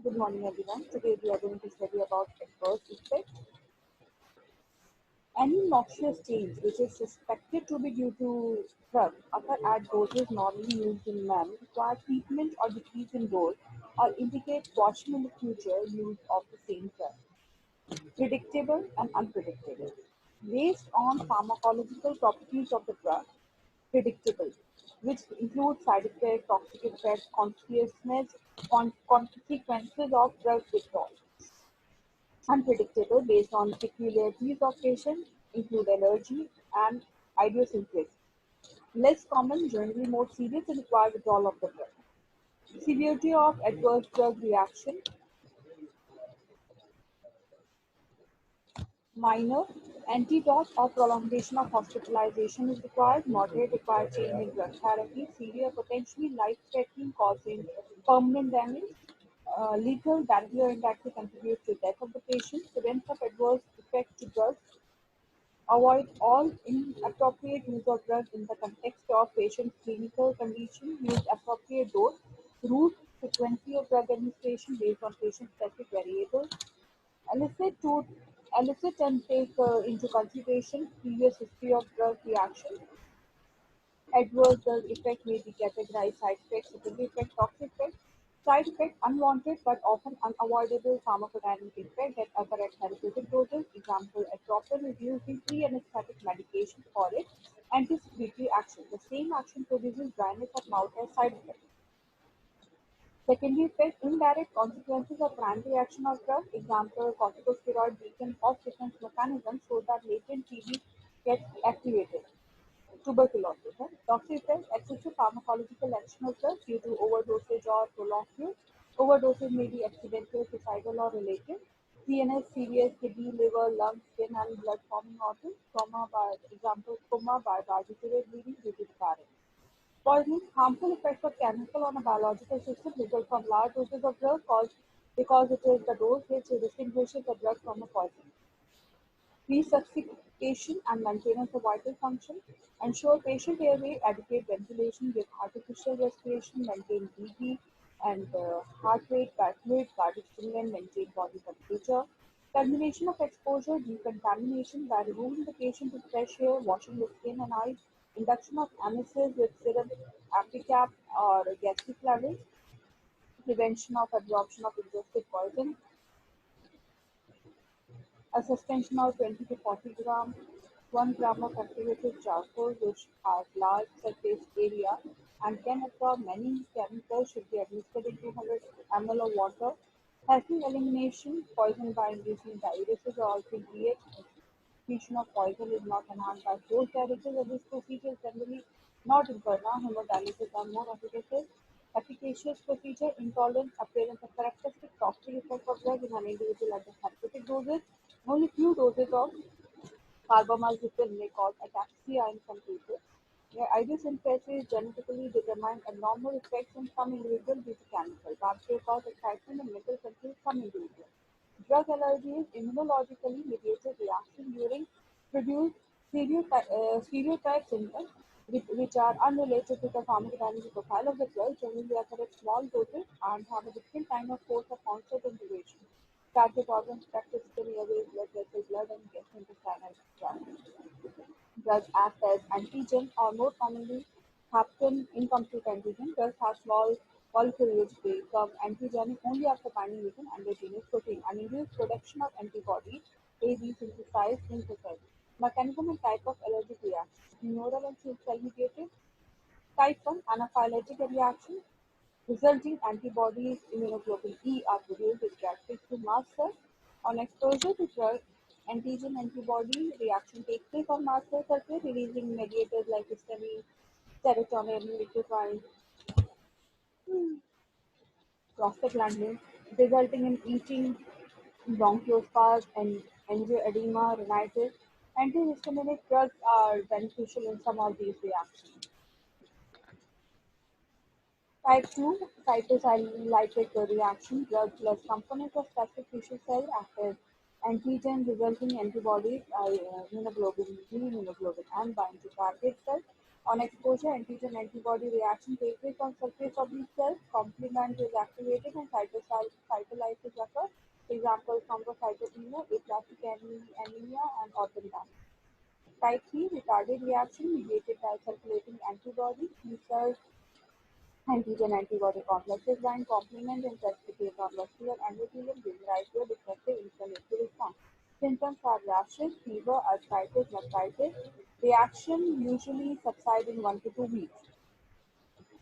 Good morning, everyone. Today we are going to study about adverse effects. Any noxious change which is suspected to be due to drug occur at doses normally used in men require treatment or decrease in dose or indicate caution in the future use of the same drug. Predictable and unpredictable. Based on pharmacological properties of the drug, predictable, which include side effects, toxic effects, consequences of drug withdrawal. Unpredictable based on peculiarities of patient, include allergy and idiosyncrasy. Less common, generally more serious, and require withdrawal of the drug. Severity of adverse drug reaction, minor, antidote or prolongation of hospitalization is required, moderate require change in drug therapy, severe potentially life-threatening causing permanent damage, lethal directly or indirectly contribute to death of the patient, prevents of adverse effect to drugs, avoid all inappropriate use of drugs in the context of patient's clinical condition. Use appropriate dose, route, frequency of drug administration based on patient-specific variables. Elicit to elicit and take into consideration previous history of drug reaction. Adverse drug effect may be categorized side effects, secondary effect, toxic effect. Side effect unwanted but often unavoidable pharmacodynamic effect that occur at therapeutic doses. Example, atropine is used in pre-anesthetic medication for its anti-secretory action. The same action produces dryness of mouth as side effect. Secondary effect, indirect consequences of primary action of drug. Example, corticosteroid weaken off defense mechanism so that latent TB gets activated. Tuberculosis. Toxic effect, excessive pharmacological action of drugs due to overdosage or prolonged use. Overdoses may be accidental, suicidal, or related. CNS, serious kidney, liver, lung, skin, and blood forming organs. Trauma, by example, coma by barbiturate bleeding due to scarring. Poisoning, harmful effects of chemical on a biological system result from large doses of drug caused because it is the dose which distinguishes the drug from a poison. Resuscitation and maintenance of vital function, ensure patient airway, adequate ventilation, give artificial respiration, maintain BP and heart rate, fluid, cardiac stimulant, maintain body temperature. Termination of exposure, decontamination by removing the patient to fresh air, washing the skin and eyes, induction of anesthesia with serum apicap or gastric levels, prevention of absorption of ingested poison, a suspension of 20 to 40 gram, 1 gram of activated charcoal which has large surface area and can absorb many chemicals should be administered in 200 ml of water. Hassling elimination, poison by inducing diuresis or altering pH. Excretion of poison is not enhanced by forced diuresis, and this procedure is generally not incurred. Now, hemodialysis are more efficacious procedure, intolerant appearance of characteristic toxic effect of drug in an individual at the therapeutic doses. Only few doses of carbamazepine may cause ataxia in some cases. Where idiosyncrasy is genetically determined abnormal effects in some individuals due to chemical. Bacteria cause excitement and mental control in some individuals. Drug allergy is immunologically mediated reaction during produce stereotype symptoms which are unrelated to the pharmacodynamic profile of the drug. Generally occur at small doses and have a different time of course of onset and duration. Target organs, practice skin, airways, blood vessels, blood and gastrointestinal tract. Drugs act as antigen or more commonly happen incomplete antigen. Drugs have small molecules which become antigenic only after binding with an endogenous protein and induce production of antibodies AB synthesized lymphocytes. Mechanism and type of allergic reaction. Humoral and cell mediated. Type 1 anaphylactic reaction resulting antibodies immunoglobulin E are produced which reacted to mast cells. On exposure to drug, antigen-antibody reaction takes place on mast cell surface, releasing mediators like histamine, serotonin, leukotriene, prostaglandins, resulting in itching, bronchospasm, and angioedema, rhinitis. Antihistaminic drugs are beneficial in some of these reactions. Type 2 cytolytic reaction, drug plus component of specific tissue cell active antigen resulting antibodies immunoglobulin G, immunoglobulin and bind to target cell. On exposure, antigen-antibody reaction takes place on surface of these cells, complement is activated and cytolysis occurs. Examples: thrombocytopenia, aplastic anemia, and organ damage. Type 3 retarded reaction mediated by circulating antibodies. These cells antigen-antibody complexes bind complement and precipitate on vascular endothelium, giving rise to a defective inflammatory response. Symptoms are rashes, fever, arthritis, nephritis. Reaction usually subside in 1 to 2 weeks.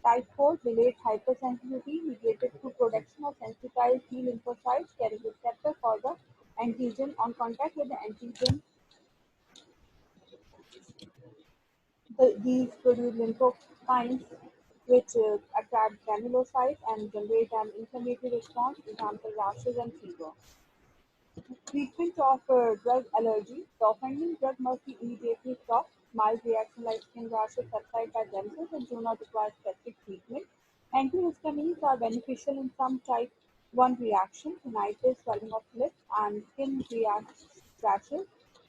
Type 4 delayed hypersensitivity mediated through production of sensitized T lymphocytes carrying receptor for the antigen. On contact with the antigen, these produce lymphokines which attract granulocytes and generate an inflammatory response, example rashes and fever. Treatment of drug allergy. The offending drug must be immediately stopped. Mild reactions like skin rashes subside by themselves and do not require specific treatment. Antihistamines are beneficial in some type 1 reaction, tinnitus, swelling of lips, and skin rashes.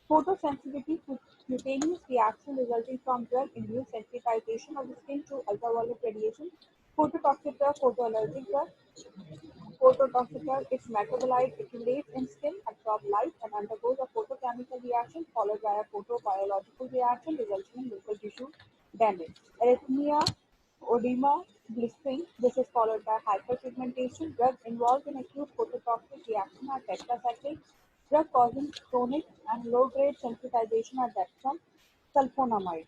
Photosensitivity to cutaneous reaction resulting from drug-induced sensitization of the skin to ultraviolet radiation. Phototoxic drug, photoallergic drug. Phototoxic drug, its metabolite accumulates in skin, absorbs light, and undergoes a photochemical reaction followed by a photobiological reaction resulting in local tissue damage. Erythema, edema, blistering. This is followed by hyperpigmentation. Drugs involved in acute phototoxic reaction are tetracycline. Drug causing chronic and low-grade sensitization are dextran, sulfonamide.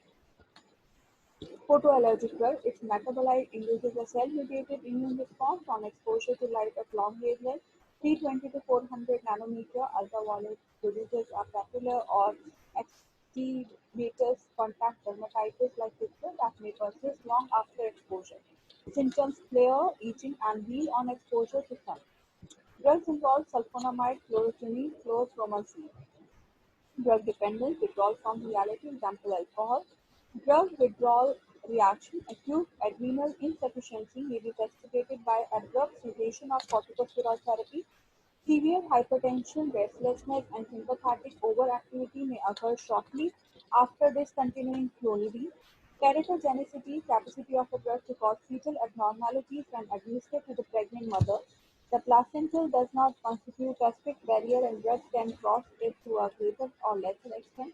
Photoallergic drug, its metabolite induces a cell-mediated immune response on exposure to light of long wavelength. 320 to 400 nanometer ultraviolet produces a papular or eczematous contact dermatitis like picture that may persist long after exposure. Symptoms: flare, itching, and wheal on exposure to sun. Drugs involve sulfonamide, chlorotoluene, chlorpromazine. Drug dependence, withdrawal from reality, example alcohol. Drug withdrawal reaction, acute adrenal insufficiency may be precipitated by abrupt cessation of corticosteroid therapy. Severe hypertension, restlessness, and sympathetic overactivity may occur shortly after discontinuing clonidine. Teratogenicity, capacity of a drug to cause fetal abnormalities when administered to the pregnant mother. The placental does not constitute a strict barrier and drugs can cross it to a greater or lesser extent.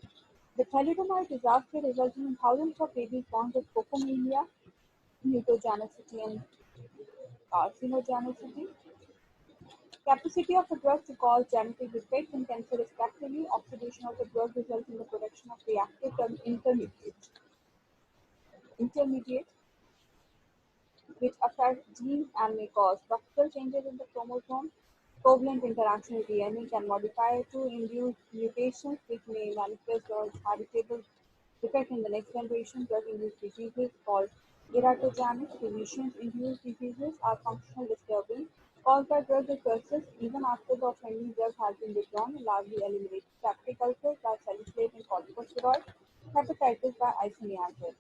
The thalidomide disaster resulting in thousands of babies born with cocomania, mutagenicity, and carcinogenicity. Capacity of a drug to cause genetic defects in cancer respectively. Oxidation of the drug results in the production of reactive intermediate which affect genes and may cause structural changes in the chromosome. Covalent interaction with DNA can modify to induce mutations which may manifest as heritable defect in the next generation. Drug-induced diseases called teratogenic deficiency-induced diseases are functional disturbance caused by drug that persist even after the offending drug has been withdrawn and largely eliminated. Septic ulcers by salicylate and corticosteroids. Hepatitis by isoniazid.